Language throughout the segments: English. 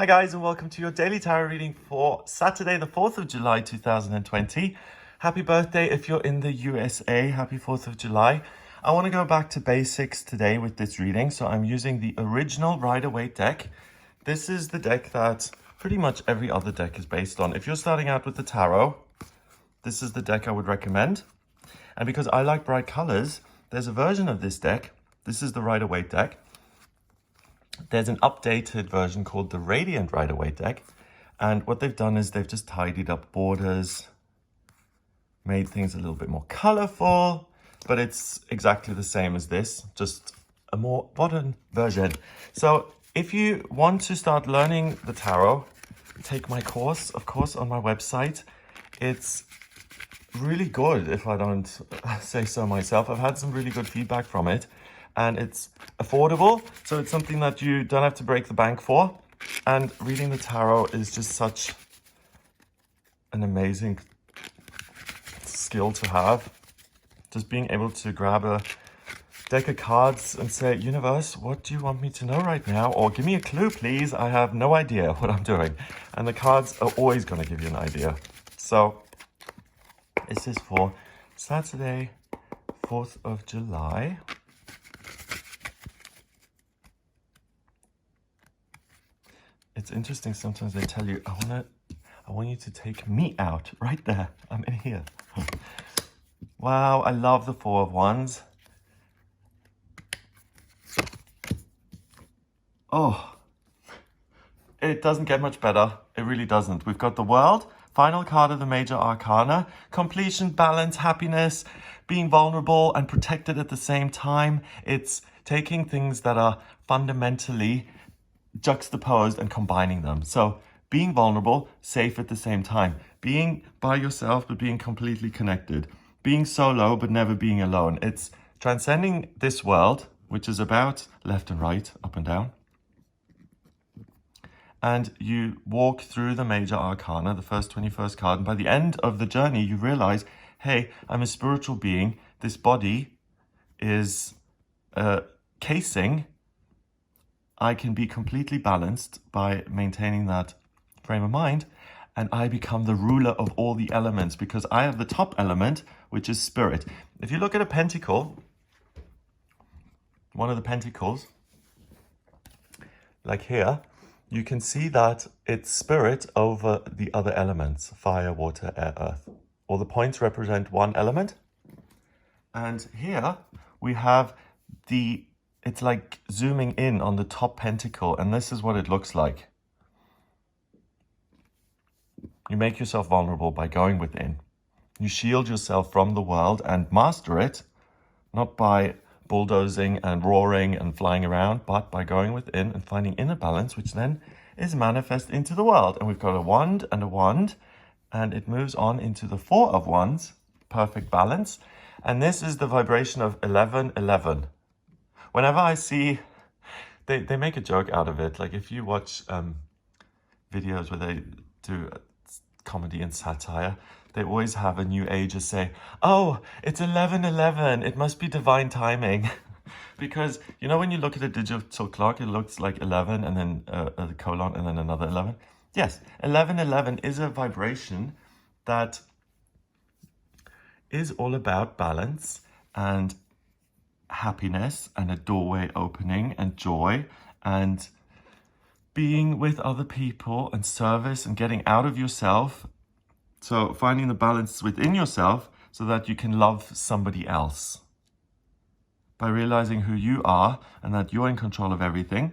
Hi guys, and welcome to your daily tarot reading for Saturday the 4th of July 2020. Happy birthday if you're in the USA. Happy 4th of July. I want to go back to basics today with this reading, so I'm using the original Rider-Waite deck. This is the deck that pretty much every other deck is based on. If you're starting out with the tarot, this is the deck I would recommend. And because I like bright colors, there's a version of this deck. This is the Rider-Waite deck. There's an updated version called the Radiant Rider-Waite deck. And what they've done is they've just tidied up borders, made things a little bit more colorful, but it's exactly the same as this, just a more modern version. So if you want to start learning the tarot, take my course, of course, on my website. It's really good, if I don't say so myself. I've had some really good feedback from it. And it's affordable, so it's something that you don't have to break the bank for. And reading the tarot is just such an amazing skill to have. Just being able to grab a deck of cards and say, universe, what do you want me to know right now? Or give me a clue, please. I have no idea what I'm doing. And the cards are always going to give you an idea. So this is for Saturday, 4th of July. It's interesting, sometimes they tell you, I want you to take me out right there. I'm in here. Wow, I love the Four of Wands. Oh, it doesn't get much better. It really doesn't. We've got the World, final card of the major arcana, completion, balance, happiness, being vulnerable and protected at the same time. It's taking things that are fundamentally juxtaposed and combining them. So being vulnerable, safe at the same time. Being by yourself, but being completely connected. Being solo, but never being alone. It's transcending this world, which is about left and right, up and down. And you walk through the major arcana, the first 21st card. And by the end of the journey, you realize, hey, I'm a spiritual being. This body is a casing. I can be completely balanced by maintaining that frame of mind, and I become the ruler of all the elements because I have the top element, which is spirit. If you look at a pentacle, one of the pentacles, like here, you can see that it's spirit over the other elements, fire, water, air, earth. All the points represent one element. And here we have it's like zooming in on the top pentacle, and this is what it looks like. You make yourself vulnerable by going within. You shield yourself from the world and master it, not by bulldozing and roaring and flying around, but by going within and finding inner balance, which then is manifest into the world. And we've got a wand, and it moves on into the Four of Wands, perfect balance. And this is the vibration of 1111. Whenever I see, they make a joke out of it. Like if you watch videos where they do comedy and satire, they always have a new ager say, oh, it's 11:11. It must be divine timing. Because, you know, when you look at a digital clock, it looks like 11 and then a colon and then another 11. Yes, 11:11 is a vibration that is all about balance and happiness and a doorway opening and joy and being with other people and service and getting out of yourself. So finding the balance within yourself so that you can love somebody else by realizing who you are and that you're in control of everything.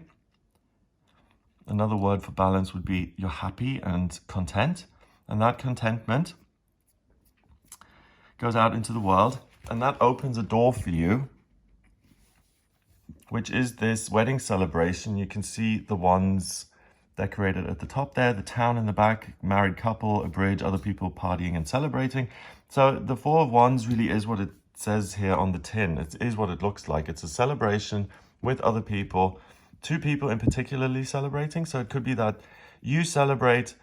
Another word for balance would be you're happy and content, and that contentment goes out into the world, and that opens a door for you, which is this wedding celebration. You can see the wands decorated at the top there, the town in the back, married couple, a bridge, other people partying and celebrating. So the Four of Wands really is what it says here on the tin. It is what it looks like. It's a celebration with other people, two people in particularly celebrating. So it could be that you celebrate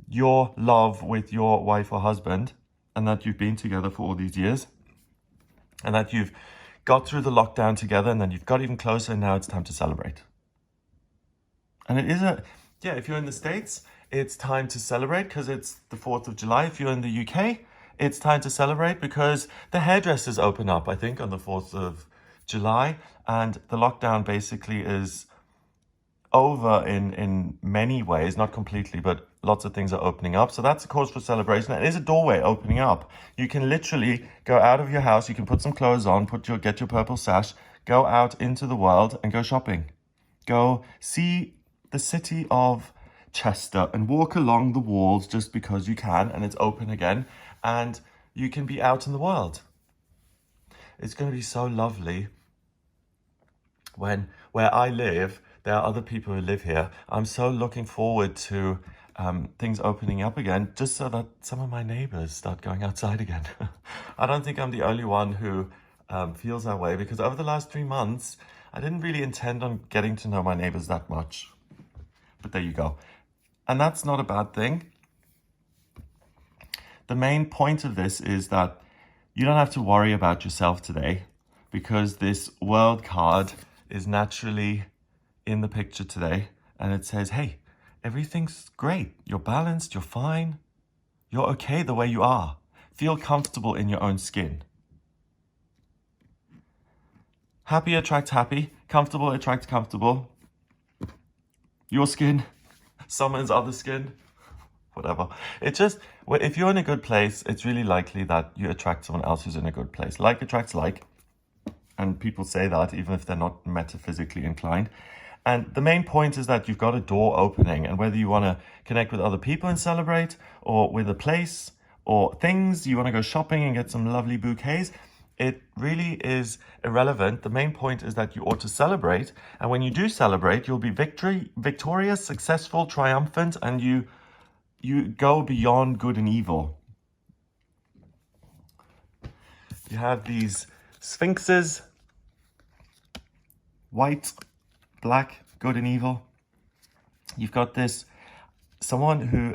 your love with your wife or husband, and that you've been together for all these years, and that you've got through the lockdown together, and then you've got even closer, and now it's time to celebrate. And it is Yeah, if you're in the States, it's time to celebrate because it's the 4th of July. If you're in the UK, it's time to celebrate because the hairdressers open up, I think, on the 4th of July. And the lockdown basically is over in many ways, not completely, but lots of things are opening up. So that's a cause for celebration. It is a doorway opening up. You can literally go out of your house, you can put some clothes on, get your purple sash, go out into the world and go shopping. Go see the city of Chester and walk along the walls just because you can, and it's open again, and you can be out in the world. It's going to be so lovely when where I live, there are other people who live here. I'm so looking forward to things opening up again, just so that some of my neighbors start going outside again. I don't think I'm the only one who feels that way, because over the last 3 months, I didn't really intend on getting to know my neighbors that much. But there you go. And that's not a bad thing. The main point of this is that you don't have to worry about yourself today, because this world card is naturally in the picture today, and it says, hey, everything's great. You're balanced, you're fine. You're okay the way you are. Feel comfortable in your own skin. Happy attracts happy. Comfortable attracts comfortable. Your skin, someone's other skin, whatever. It just, if you're in a good place, it's really likely that you attract someone else who's in a good place. Like attracts like. And people say that even if they're not metaphysically inclined. And the main point is that you've got a door opening, and whether you want to connect with other people and celebrate, or with a place or things, you want to go shopping and get some lovely bouquets, it really is irrelevant. The main point is that you ought to celebrate. And when you do celebrate, you'll be victorious, successful, triumphant, and you go beyond good and evil. You have these sphinxes, white, black, good and evil. You've got this someone who,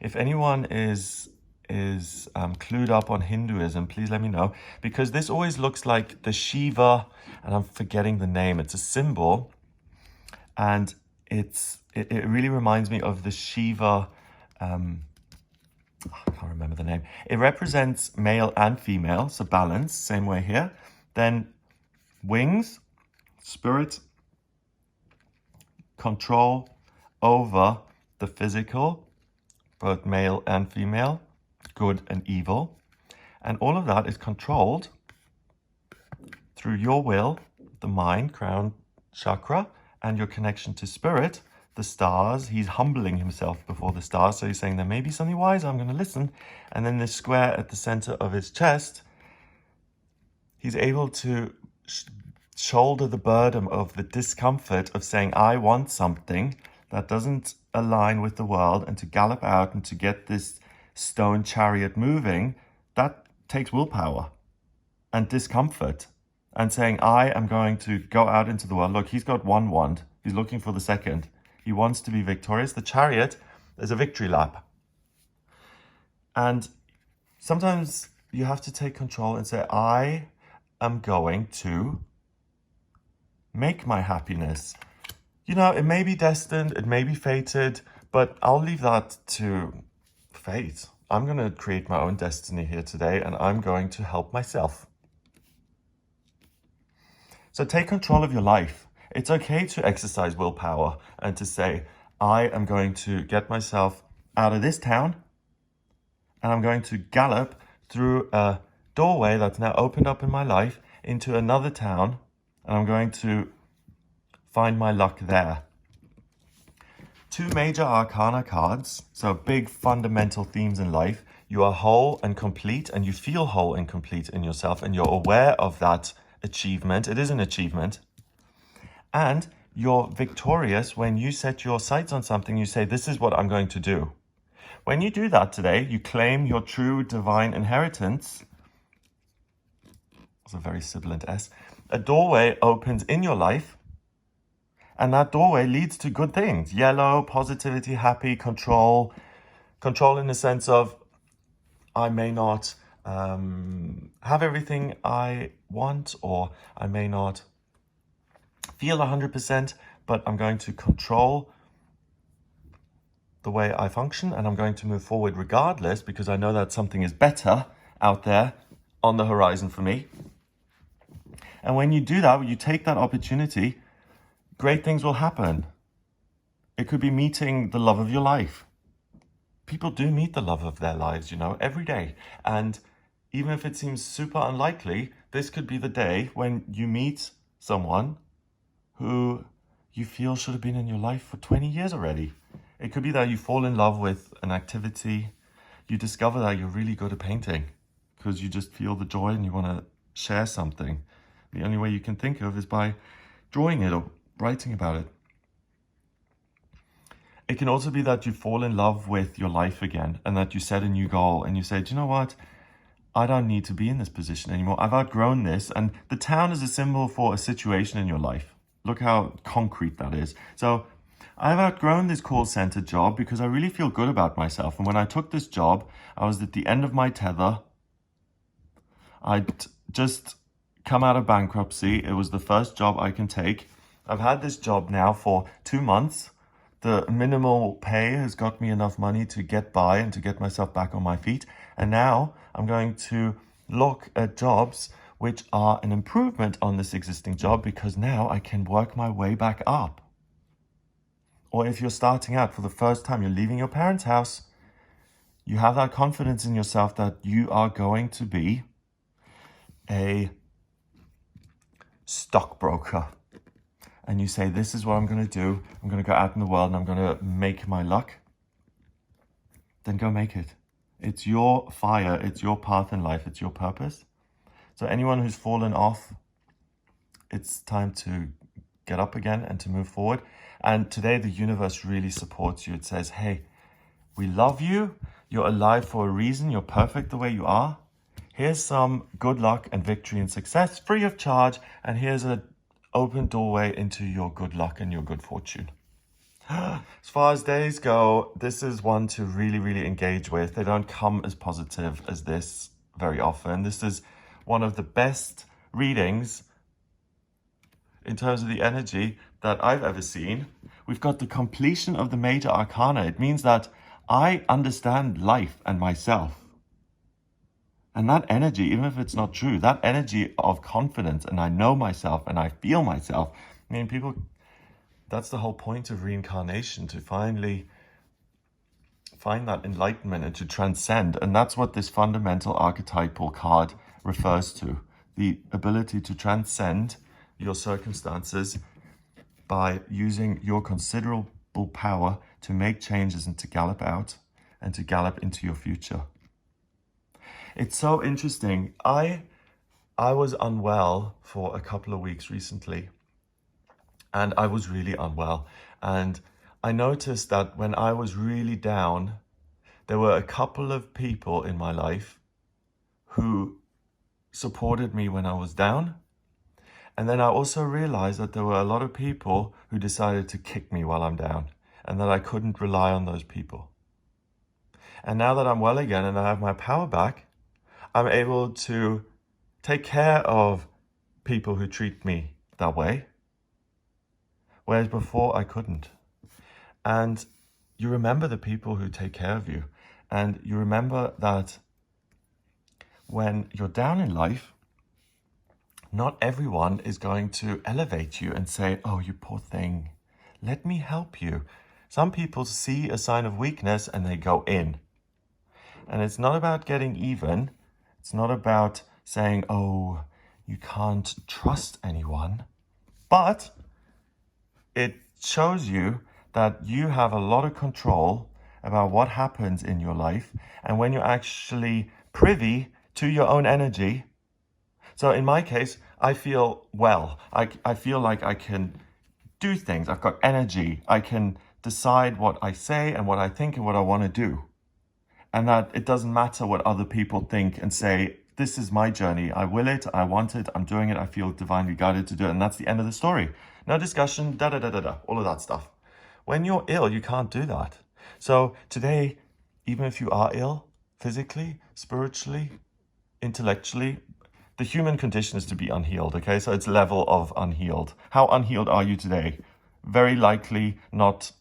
if anyone is clued up on Hinduism, please let me know, because this always looks like the Shiva, and I'm forgetting the name. It's a symbol, and it really reminds me of the Shiva. I can't remember the name. It represents male and female, so balance, same way here. Then wings, spirit, control over the physical, both male and female, good and evil. And all of that is controlled through your will, the mind, crown chakra, and your connection to spirit, the stars. He's humbling himself before the stars. So he's saying there may be something wise, I'm going to listen. And then this square at the center of his chest, he's able to shoulder the burden of the discomfort of saying, I want something that doesn't align with the world, and to gallop out and to get this stone chariot moving. That takes willpower and discomfort, and saying, I am going to go out into the world. Look, he's got one wand. He's looking for the second. He wants to be victorious. The chariot is a victory lap. And sometimes you have to take control and say, I am going to make my happiness. You know, it may be destined, it may be fated, but I'll leave that to fate. I'm going to create my own destiny here today, and I'm going to help myself. So take control of your life. It's okay to exercise willpower and to say, I am going to get myself out of this town, and I'm going to gallop through a doorway that's now opened up in my life into another town, and I'm going to find my luck there. 2 major arcana cards, so big fundamental themes in life. You are whole and complete, and you feel whole and complete in yourself, and you're aware of that achievement. It is an achievement. And you're victorious when you set your sights on something. You say, this is what I'm going to do. When you do that today, you claim your true divine inheritance. That's a very sibilant S. A doorway opens in your life, and that doorway leads to good things. Yellow, positivity, happy, control. Control in the sense of, I may not have everything I want, or I may not feel 100%, but I'm going to control the way I function, and I'm going to move forward regardless, because I know that something is better out there on the horizon for me. And when you do that, when you take that opportunity, great things will happen. It could be meeting the love of your life. People do meet the love of their lives, every day. And even if it seems super unlikely, this could be the day when you meet someone who you feel should have been in your life for 20 years already. It could be that you fall in love with an activity. You discover that you're really good at painting because you just feel the joy and you want to share something. The only way you can think of is by drawing it or writing about it. It can also be that you fall in love with your life again and that you set a new goal and you say, do you know what? I don't need to be in this position anymore. I've outgrown this. And the town is a symbol for a situation in your life. Look how concrete that is. So I've outgrown this call center job because I really feel good about myself. And when I took this job, I was at the end of my tether. I'd just come out of bankruptcy. It was the first job I can take. I've had this job now for 2 months. The minimal pay has got me enough money to get by and to get myself back on my feet. And now I'm going to look at jobs which are an improvement on this existing job, because now I can work my way back up. Or if you're starting out for the first time, you're leaving your parents' house, you have that confidence in yourself that you are going to be a stockbroker. And you say, this is what I'm going to do. I'm going to go out in the world and I'm going to make my luck. Then go make it. It's your fire. It's your path in life. It's your purpose. So anyone who's fallen off, it's time to get up again and to move forward. And today the universe really supports you. It says, hey, we love you. You're alive for a reason. You're perfect the way you are. Here's some good luck and victory and success free of charge. And here's an open doorway into your good luck and your good fortune. As far as days go, this is one to really, really engage with. They don't come as positive as this very often. This is one of the best readings in terms of the energy that I've ever seen. We've got the completion of the major arcana. It means that I understand life and myself. And that energy, even if it's not true, that energy of confidence, and I know myself and I feel myself. I mean, people, that's the whole point of reincarnation, to finally find that enlightenment and to transcend. And that's what this fundamental archetypal card refers to. The ability to transcend your circumstances by using your considerable power to make changes and to gallop out and to gallop into your future. It's so interesting. I was unwell for a couple of weeks recently, and I was really unwell. And I noticed that when I was really down, there were a couple of people in my life who supported me when I was down. And then I also realized that there were a lot of people who decided to kick me while I'm down, and that I couldn't rely on those people. And now that I'm well again and I have my power back, I'm able to take care of people who treat me that way, whereas before I couldn't. And you remember the people who take care of you, and you remember that when you're down in life, not everyone is going to elevate you and say, oh, you poor thing, let me help you. Some people see a sign of weakness and they go in. And it's not about getting even. It's not about saying, oh, you can't trust anyone. But it shows you that you have a lot of control about what happens in your life. And when you're actually privy to your own energy. So in my case, I feel well. I feel like I can do things. I've got energy. I can decide what I say and what I think and what I want to do. And that it doesn't matter what other people think and say, this is my journey. I will it. I want it. I'm doing it. I feel divinely guided to do it. And that's the end of the story. No discussion, all of that stuff. When you're ill, you can't do that. So today, even if you are ill, physically, spiritually, intellectually, the human condition is to be unhealed, okay? So it's level of unhealed. How unhealed are you today? Very likely not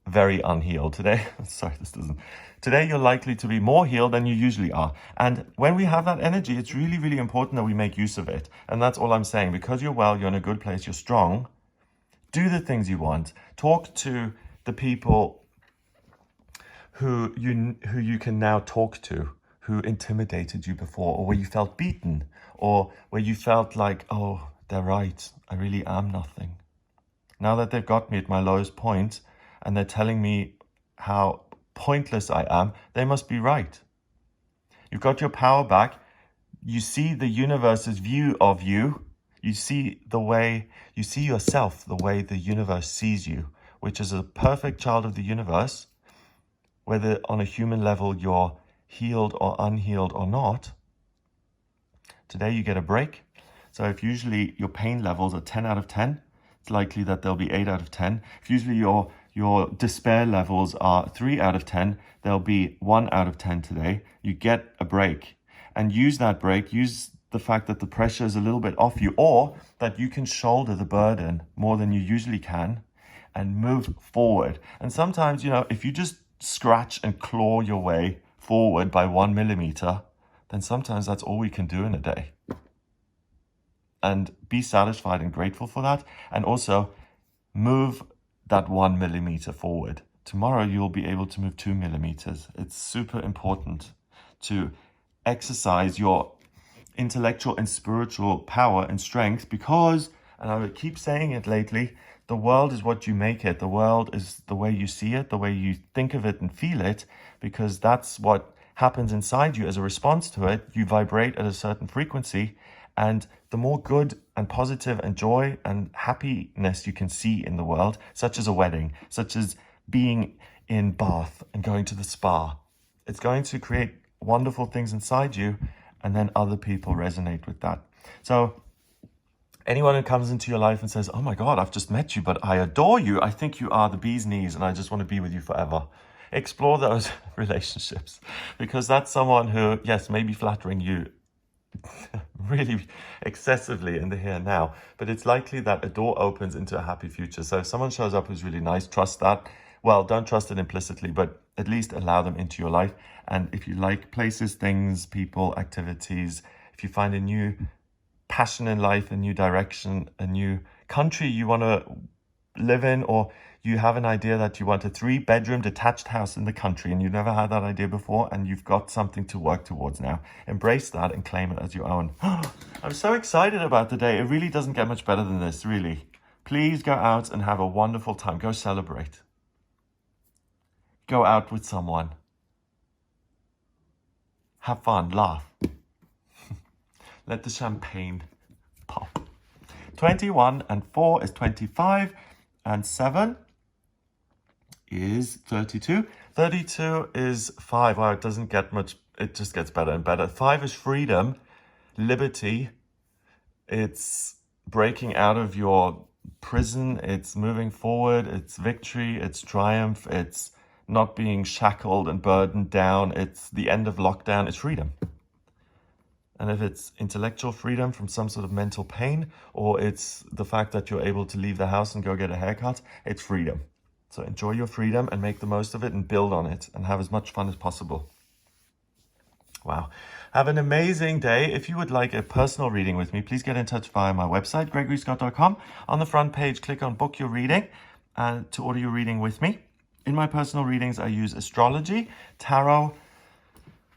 very unhealed. Today, sorry, this doesn't. Today, you're likely to be more healed than you usually are. And when we have that energy, it's really, really important that we make use of it. And that's all I'm saying. Because you're well, you're in a good place, you're strong. Do the things you want. Talk to the people who you can now talk to, who intimidated you before, or where you felt beaten, or where you felt like, oh, they're right, I really am nothing. Now that they've got me at my lowest point and they're telling me how pointless I am, they must be right. You've got your power back. You see the universe's view of you. You see yourself the way the universe sees you, which is a perfect child of the universe. Whether on a human level you're healed or unhealed or not, today you get a break. So if usually your pain levels are 10 out of 10, it's likely that there'll be 8 out of 10. If usually your despair levels are 3 out of 10, there'll be 1 out of 10 today. You get a break, and use that break. Use the fact that the pressure is a little bit off you, or that you can shoulder the burden more than you usually can and move forward. And sometimes, if you just scratch and claw your way forward by 1 millimeter, then sometimes that's all we can do in a day. And be satisfied and grateful for that. And also move that 1 millimeter forward. Tomorrow you'll be able to move 2 millimeters. It's super important to exercise your intellectual and spiritual power and strength, because, and I would keep saying it lately, the world is what you make it. The world is the way you see it, the way you think of it and feel it, because that's what happens inside you as a response to it. You vibrate at a certain frequency, and the more good and positive and joy and happiness you can see in the world, such as a wedding, such as being in Bath and going to the spa, it's going to create wonderful things inside you, and then other people resonate with that. So anyone who comes into your life and says, oh my God, I've just met you, but I adore you. I think you are the bee's knees and I just want to be with you forever. Explore those relationships, because that's someone who, yes, may be flattering you really excessively in the here and now, but it's likely that a door opens into a happy future. So if someone shows up who's really nice, trust that. Well, don't trust it implicitly, but at least allow them into your life. And if you like places, things, people, activities, if you find a new passion in life, a new direction, a new country you want to live in, or you have an idea that you want a 3-bedroom detached house in the country and you've never had that idea before, and you've got something to work towards now, embrace that and claim it as your own. I'm so excited about the day. It really doesn't get much better than this, really. Please go out and have a wonderful time. Go celebrate. Go out with someone. Have fun, laugh. Let the champagne pop. 21 and 4 is 25, and 7 is 32. 32 is 5. Wow, it doesn't get much, it just gets better and better. 5 is freedom, liberty. It's breaking out of your prison. It's moving forward. It's victory. It's triumph. It's not being shackled and burdened down. It's the end of lockdown. It's freedom. And if it's intellectual freedom from some sort of mental pain, or it's the fact that you're able to leave the house and go get a haircut, it's freedom. So enjoy your freedom and make the most of it and build on it and have as much fun as possible. Wow. Have an amazing day. If you would like a personal reading with me, please get in touch via my website, gregoryscott.com. On the front page, click on book your reading to order your reading with me. In my personal readings, I use astrology, tarot,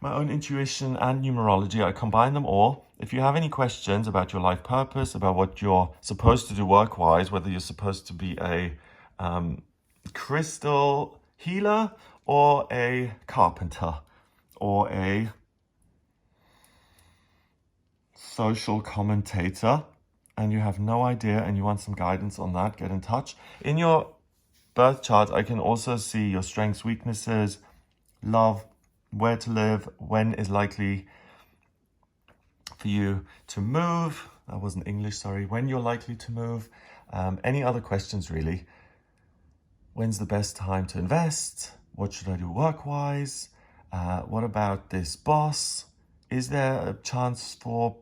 my own intuition, and numerology. I combine them all. If you have any questions about your life purpose, about what you're supposed to do work-wise, whether you're supposed to be a crystal healer or a carpenter or a social commentator, and you have no idea and you want some guidance on that, get in touch. In your birth chart, I can also see your strengths, weaknesses, love, where to live, when is likely for you to move. That wasn't English, sorry. When you're likely to move. Any other questions, really. When's the best time to invest? What should I do work-wise? What about this boss? Is there a chance for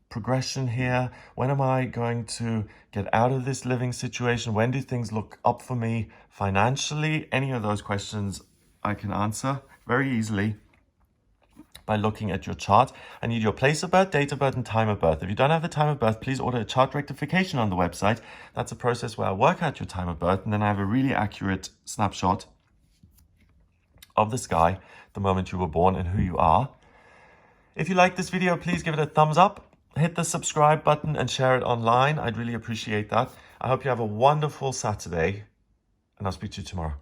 progression here? When am I going to get out of this living situation? When do things look up for me financially? Any of those questions I can answer very easily by looking at your chart. I need your place of birth, date of birth, and time of birth. If you don't have the time of birth, please order a chart rectification on the website. That's a process where I work out your time of birth, and then I have a really accurate snapshot of the sky, the moment you were born, and who you are. If you like this video, please give it a thumbs up, hit the subscribe button, and share it online. I'd really appreciate that. I hope you have a wonderful Saturday, and I'll speak to you tomorrow.